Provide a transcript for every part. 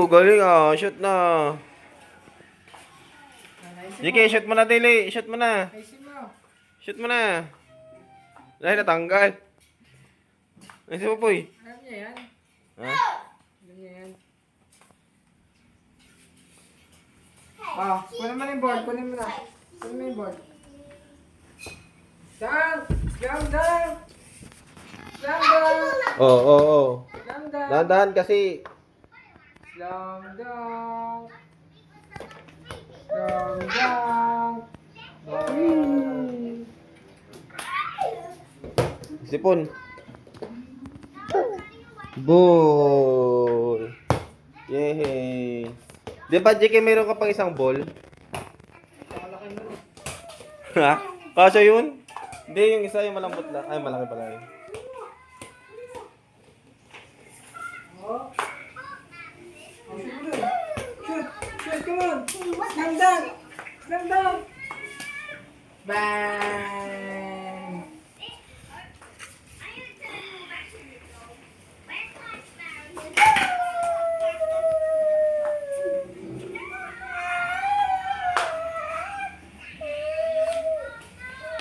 galing ah. Shoot na. JK, shoot mo na, Dili. Shoot mo na. Shoot mo na. Dahil natanggal. Ay, si Popoy. Alam niya yan. Ha? Alam niya yan. Kunin mo na yung board. Kunin mo na. Kunin mo yung board. Down! Down, down! Down, down! Oo. Down, down! Dahan-dahan kasi. Down, down! Down, down! Sipon. Ball. Yay. Di ba, JK, mayroon ka pang isang ball? Ha? Kasya yun? Hindi, yung isa yung malambot lang. Ay, malaki pala yun. Shoot! Shoot! Come on! Slam dunk! Slam dunk! Bang!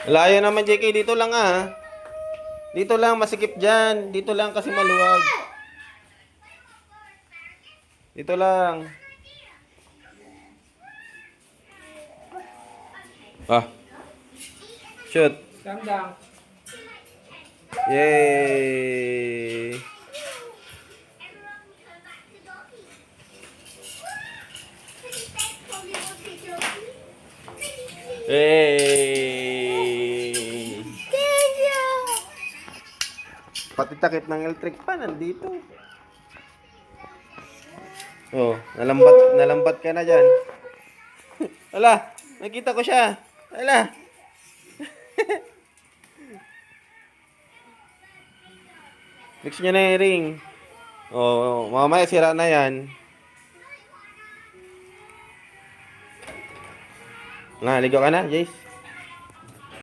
Layo naman, JK. Dito lang ah. Dito lang, masikip dyan. Dito lang kasi maluwag. Dito lang. Ah. Shoot. Slam dunk! Yay. Hey! Pati takip ng electric pa nandito. Oh, nalambat ka na diyan. Ala, nakita ko siya. Ala. Fix niya na yung ring. Oh, mamaya sira na yan. Ligo ka na, Jace.